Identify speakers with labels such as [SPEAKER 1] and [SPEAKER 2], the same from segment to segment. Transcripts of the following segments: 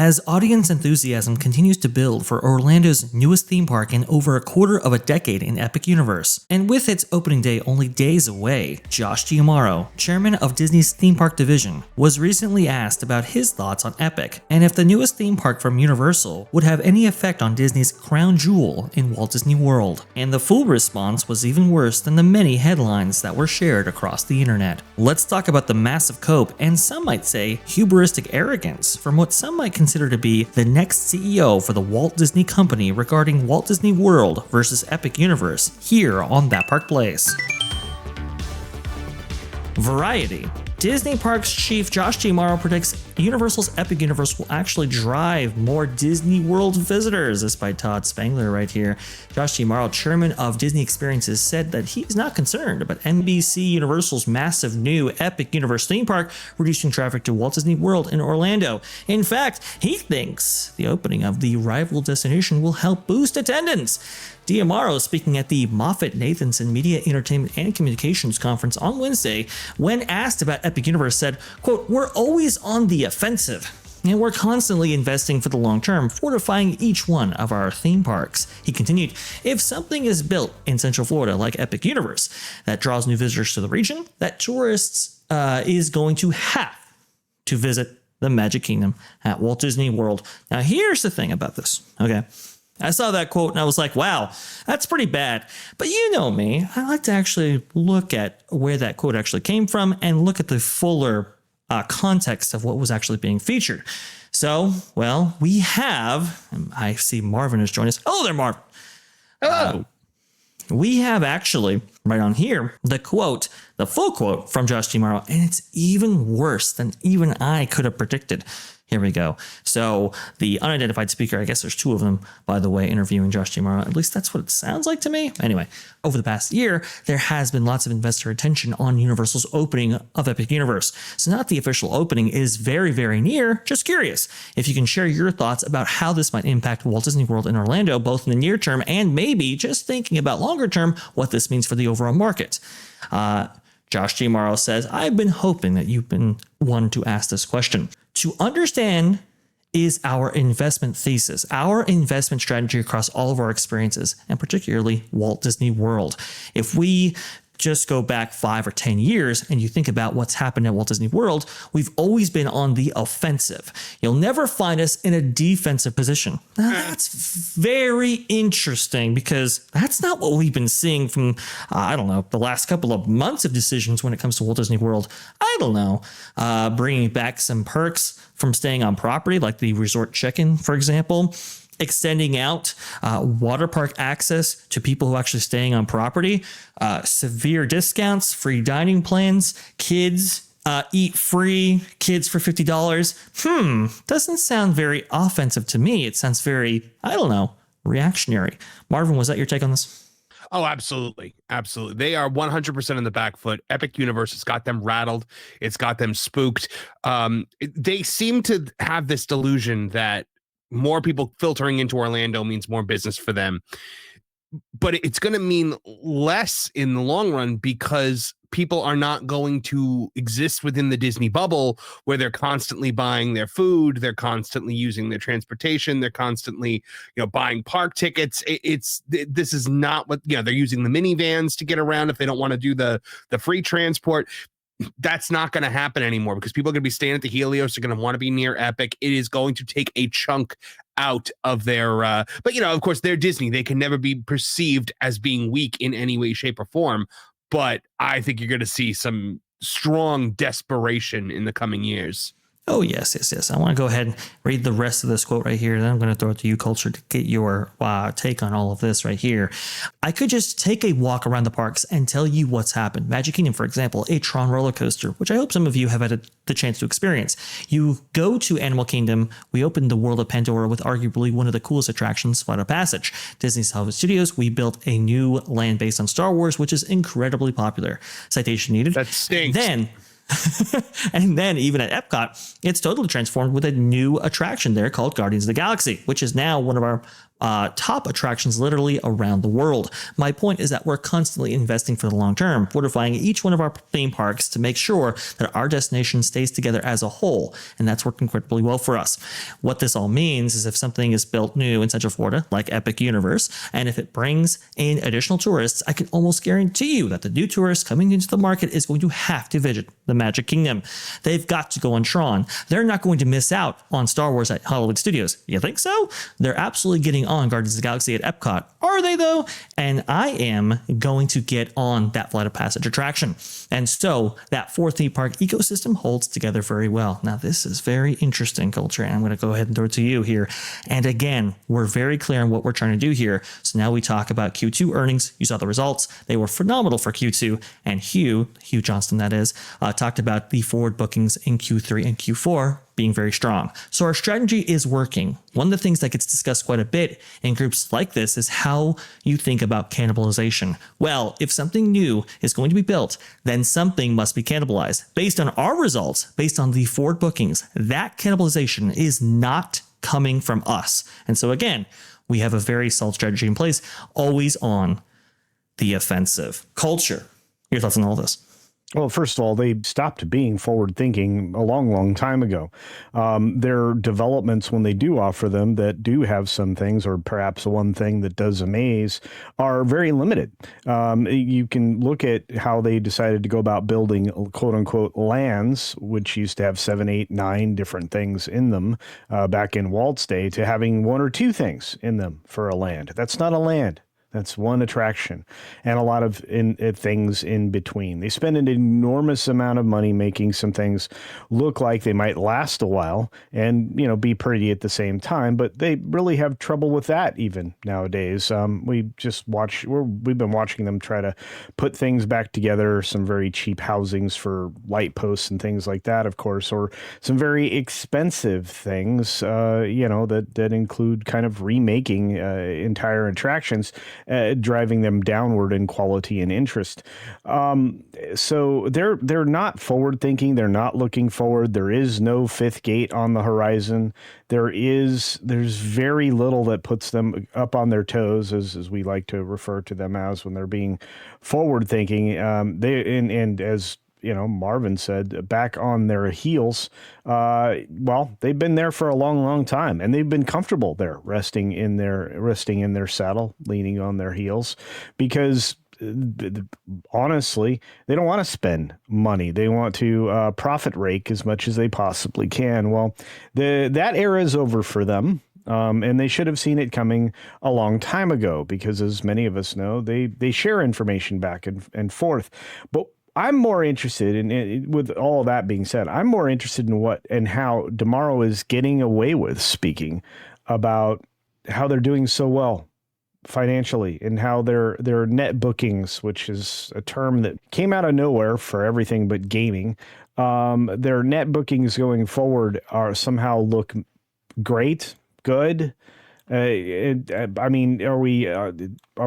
[SPEAKER 1] As audience enthusiasm continues to build for Orlando's newest theme park in over a quarter of a decade in Epic Universe, and with its opening day only days away, Josh Giamaro, chairman of Disney's theme park division, was recently asked about his thoughts on Epic and if the newest theme park from Universal would have any effect on Disney's crown jewel in Walt Disney World. And the full response was even worse than the many headlines that were shared across the internet. Let's talk about the massive cope and some might say hubristic arrogance from what some might consider to be the next CEO for the Walt Disney Company regarding Walt Disney World versus Epic Universe here on That Park Place. Variety. Disney Parks chief Josh Giamaro predicts Universal's Epic Universe will actually drive more Disney World visitors. This by Todd Spangler right here. Josh Giamaro, chairman of Disney Experiences, said that he's not concerned about NBC Universal's massive new Epic Universe theme park reducing traffic to Walt Disney World in Orlando. In fact, he thinks the opening of the rival destination will help boost attendance. Giamaro, speaking at the Moffett-Nathanson Media, Entertainment, and Communications Conference on Wednesday, when asked about Epic Universe, said, quote, "We're always on the offensive, and we're constantly investing for the long term, fortifying each one of our theme parks." He continued, "If something is built in Central Florida like Epic Universe that draws new visitors to the region, that tourists is going to have to visit the Magic Kingdom at Walt Disney World." Now, here's the thing about this, okay? I saw that quote and I was like, wow, that's pretty bad. But you know me, I like to actually look at where that quote actually came from and look at the fuller context of what was actually being featured. So, well, we have, I see Marvin has joined us. Hello there, Marvin.
[SPEAKER 2] Hello.
[SPEAKER 1] We have actually, right on here, the quote, the full quote from Josh Giamaro, and it's even worse than even I could have predicted. Here we go. So the unidentified speaker, I guess there's two of them, by the way, interviewing Josh Giamaro. At least that's what it sounds like to me. Anyway, over the past year, there has been lots of investor attention on Universal's opening of Epic Universe. So now that the official opening is very, very near, just curious if you can share your thoughts about how this might impact Walt Disney World in Orlando, both in the near term and maybe just thinking about longer term, what this means for the overall market. Josh Giamaro says, "I've been hoping that you've been one to ask this question. To understand is our investment thesis, our investment strategy across all of our experiences, and particularly Walt Disney World. If we just go back 5 or 10 years and you think about what's happened at Walt Disney World, we've always been on the offensive. You'll never find us in a defensive position." Now, that's very interesting because that's not what we've been seeing from, the last couple of months of decisions when it comes to Walt Disney World. Bringing back some perks from staying on property, like the resort check-in, for example. Extending out water park access to people who are actually staying on property, severe discounts, free dining plans, kids eat free, kids for $50. Doesn't sound very offensive to me. It sounds very, reactionary. Marvin, was that your take on this?
[SPEAKER 2] Oh, absolutely. Absolutely. They are 100% on the back foot. Epic Universe has got them rattled. It's got them spooked. They seem to have this delusion that more people filtering into Orlando means more business for them. But it's going to mean less in the long run because people are not going to exist within the Disney bubble where they're constantly buying their food, they're constantly using their transportation, they're constantly, buying park tickets. This is not what, they're using the minivans to get around if they don't want to do the free transport. That's not going to happen anymore because people are going to be staying at the Helios. They're going to want to be near Epic. It is going to take a chunk out of their, but of course they're Disney. They can never be perceived as being weak in any way, shape or form. But I think you're going to see some strong desperation in the coming years.
[SPEAKER 1] Oh, yes. I want to go ahead and read the rest of this quote right here. Then I'm going to throw it to you, Culture, to get your take on all of this right here. "I could just take a walk around the parks and tell you what's happened. Magic Kingdom, for example, a Tron roller coaster, which I hope some of you have had the chance to experience. You go to Animal Kingdom. We opened the World of Pandora with arguably one of the coolest attractions, Flight of Passage. Disney's Hollywood Studios, we built a new land based on Star Wars, which is incredibly popular. Citation needed.
[SPEAKER 2] That stinks.
[SPEAKER 1] And then even at Epcot, it's totally transformed with a new attraction there called Guardians of the Galaxy, which is now one of our top attractions literally around the world. My point is that we're constantly investing for the long term, fortifying each one of our theme parks to make sure that our destination stays together as a whole, and that's working incredibly well for us. What this all means is if something is built new in Central Florida, like Epic Universe, and if it brings in additional tourists, I can almost guarantee you that the new tourists coming into the market is going to have to visit the Magic Kingdom. They've got to go on Tron. They're not going to miss out on Star Wars at Hollywood Studios. You think so? They're absolutely getting on Guardians of the Galaxy at Epcot. Are they though? And I am going to get on that Flight of Passage attraction. And so that 4 theme park ecosystem holds together very well. Now this is very interesting, Culture, and I'm going to go ahead and throw it to you here. And again, we're very clear on what we're trying to do here. So now we talk about Q2 earnings. You saw the results. They were phenomenal for Q2, and Hugh Johnston, that is, talked about the forward bookings in Q3 and Q4 being very strong. So our strategy is working. One of the things that gets discussed quite a bit in groups like this is how you think about cannibalization. Well, if something new is going to be built, then something must be cannibalized. Based on our results, based on the forward bookings, that cannibalization is not coming from us. And so again, we have a very solid strategy in place, always on the offensive. Culture, your thoughts on all this?
[SPEAKER 3] Well, first of all, they stopped being forward thinking a long, long time ago. Their developments, when they do offer them that do have some things, or perhaps one thing that does amaze, are very limited. You can look at how they decided to go about building quote unquote lands, which used to have 7, 8, 9 different things in them back in Walt's day, to having 1 or 2 things in them for a land. That's not a land. That's one attraction, and a lot of things in between. They spend an enormous amount of money making some things look like they might last a while and, be pretty at the same time, but they really have trouble with that even nowadays. We've been watching them try to put things back together, some very cheap housings for light posts and things like that, of course, or some very expensive things, that include kind of remaking entire attractions, driving them downward in quality and interest. So they're not forward thinking. They're not looking forward. There is no 5th gate on the horizon. There's very little that puts them up on their toes, as we like to refer to them as, when they're being forward thinking. And as Marvin said, back on their heels. They've been there for a long, long time, and they've been comfortable there, resting in their saddle, leaning on their heels, because honestly, they don't want to spend money. They want to profit rake as much as they possibly can. Well, that era is over for them. And they should have seen it coming a long time ago, because as many of us know, they share information back and forth. But I'm more interested in, with all of that being said, I'm more interested in what and how Tomorrow is getting away with speaking about how they're doing so well financially, and how their net bookings, which is a term that came out of nowhere for everything but gaming, their net bookings going forward somehow look great, good. Are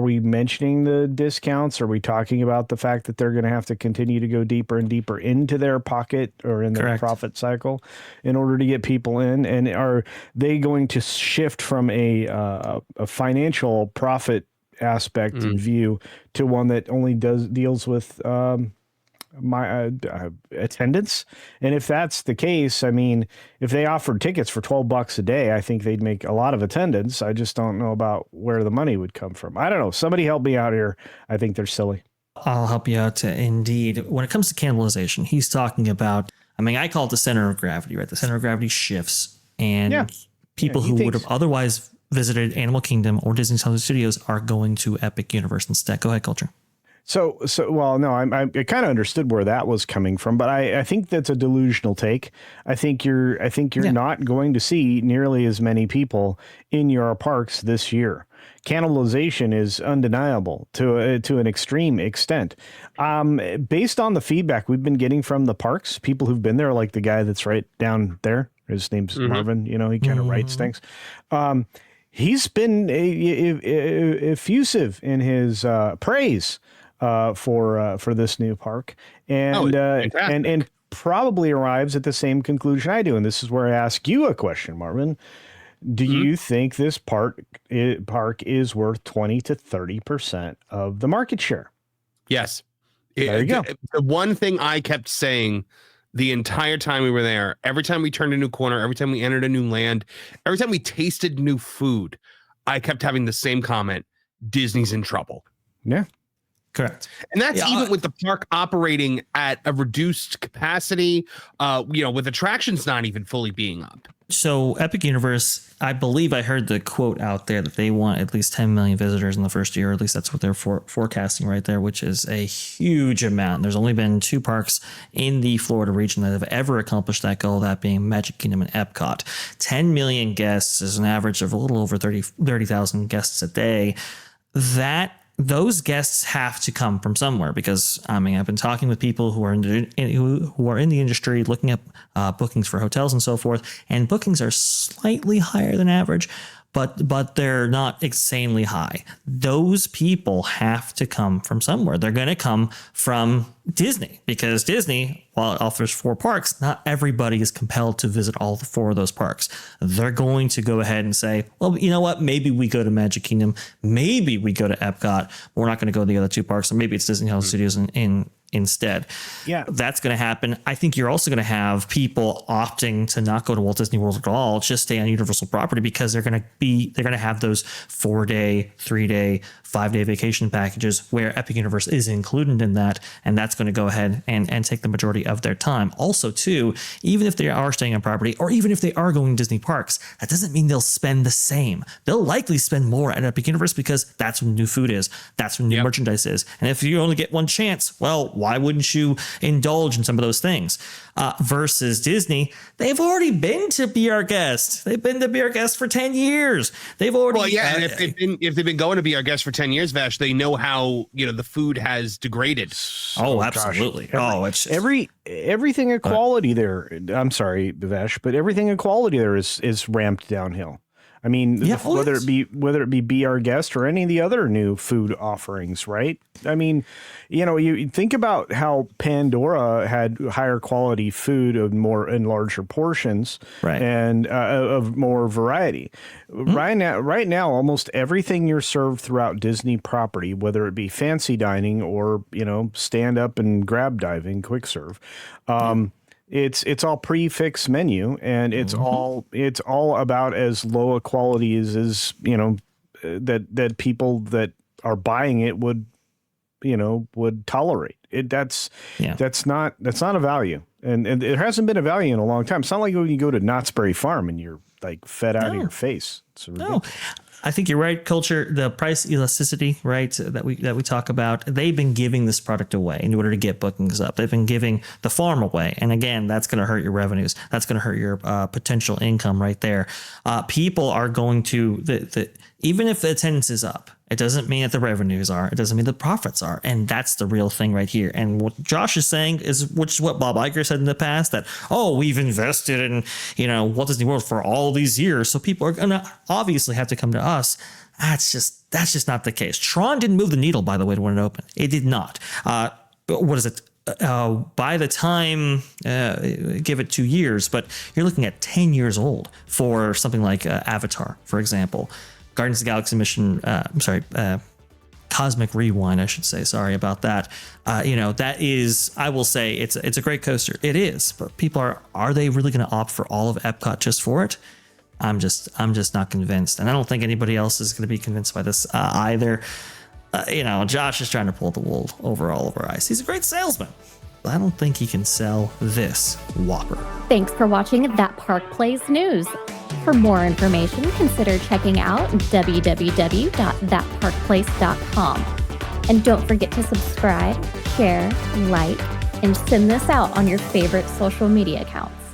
[SPEAKER 3] we mentioning the discounts? Are we talking about the fact that they're going to have to continue to go deeper and deeper into their pocket or in their profit cycle in order to get people in? And are they going to shift from a financial profit aspect view to one that only deals with my attendance? And if that's the case, if they offered tickets for $12 a day, I think they'd make a lot of attendance. I just don't know about where the money would come from. I don't know. Somebody help me out here. I think they're silly.
[SPEAKER 1] I'll help you out indeed. When it comes to cannibalization, he's talking about, I call it the center of gravity, right? The center of gravity shifts, and people who would have otherwise visited Animal Kingdom or Disney's Hollywood Studios are going to Epic Universe instead. Go ahead, Culture.
[SPEAKER 3] Well, no, I kind of understood where that was coming from, but I think that's a delusional take. I think you're not going to see nearly as many people in your parks this year. Cannibalization is undeniable to an extreme extent. Based on the feedback we've been getting from the parks, people who've been there, like the guy that's right down there, his name's Marvin, he kind of writes things. He's been effusive in his praise for this new park, and probably arrives at the same conclusion I do. And this is where I ask you a question, Marvin. Do you think this park is worth 20 to 30% of the market share?
[SPEAKER 2] Yes.
[SPEAKER 3] There you go.
[SPEAKER 2] The one thing I kept saying the entire time we were there, every time we turned a new corner, every time we entered a new land, every time we tasted new food, I kept having the same comment: Disney's in trouble.
[SPEAKER 3] Yeah.
[SPEAKER 1] Correct.
[SPEAKER 2] And that's even with the park operating at a reduced capacity, with attractions not even fully being up.
[SPEAKER 1] So Epic Universe, I believe I heard the quote out there that they want at least 10 million visitors in the first year. Or at least that's what they're forecasting right there, which is a huge amount. There's only been 2 parks in the Florida region that have ever accomplished that goal, that being Magic Kingdom and Epcot. 10 million guests is an average of a little over 30,000 guests a day. Those guests have to come from somewhere, because I've been talking with people who are in the industry, looking at bookings for hotels and so forth, and bookings are slightly higher than average, but they're not insanely high. Those people have to come from somewhere. They're going to come from Disney, because Disney, while it offers 4 parks, not everybody is compelled to visit all 4 of those parks. They're going to go ahead and say, well, you know what? Maybe we go to Magic Kingdom. Maybe we go to Epcot. But we're not going to go to the other 2 parks. Or maybe it's Disney Hollywood Studios instead. Yeah, that's going to happen. I think you're also going to have people opting to not go to Walt Disney World at all, just stay on Universal property, because they're going to have those 4-day, 3-day, 5-day vacation packages where Epic Universe is included in that, and that's going to go ahead and take the majority of their time. Also, too, even if they are staying on property, or even if they are going to Disney parks, that doesn't mean they'll spend the same. They'll likely spend more at Epic Universe, because that's when new food is, that's when new merchandise is, and if you only get one chance, well, why wouldn't you indulge in some of those things? Versus Disney, they've already been to Be Our Guest. They've been to Be Our Guest for 10 years. They've already.
[SPEAKER 2] Well, yeah, and if they've been going to Be Our Guest for 10 years, Vash, they know how the food has degraded.
[SPEAKER 1] Oh, absolutely.
[SPEAKER 3] It's everything of quality there. I'm sorry, Vash, but everything of quality there is ramped downhill. I mean, whether it be Our Guest or any of the other new food offerings, right? I mean, you think about how Pandora had higher quality food of more and larger portions, right, and of more variety. Right now, almost everything you're served throughout Disney property, whether it be fancy dining or stand up and grab diving, quick serve. It's all prefix menu, and it's all about as low a quality as that people that are buying it would tolerate it. That's not a value, and there hasn't been a value in a long time. It's not like when you go to Knott's Berry Farm and you're like fed out of your face. It's ridiculous. No.
[SPEAKER 1] I think you're right. Culture, the price elasticity, right, that we talk about, they've been giving this product away in order to get bookings up. They've been giving the farm away. And again, that's going to hurt your revenues. That's going to hurt your potential income right there. People are going to, even if the attendance is up, it doesn't mean that the revenues are. It doesn't mean the profits are. And that's the real thing right here. And what Josh is saying which is what Bob Iger said in the past, that, we've invested in, Walt Disney World for all these years, so people are going to obviously have to come to us. That's just not the case. Tron didn't move the needle, by the way, when it opened. It did not. What is it? By the time, give it 2 years, but you're looking at 10 years old for something like Avatar, for example. Guardians of the Galaxy mission, Cosmic Rewind, I should say. Sorry about that. That is, I will say, it's a great coaster. It is, but people are they really going to opt for all of Epcot just for it? I'm just not convinced, and I don't think anybody else is going to be convinced by this either. Josh is trying to pull the wool over all of our eyes. He's a great salesman, but I don't think he can sell this Whopper.
[SPEAKER 4] Thanks for watching That Park Plays News. For more information, consider checking out www.thatparkplace.com. And don't forget to subscribe, share, like, and send this out on your favorite social media accounts.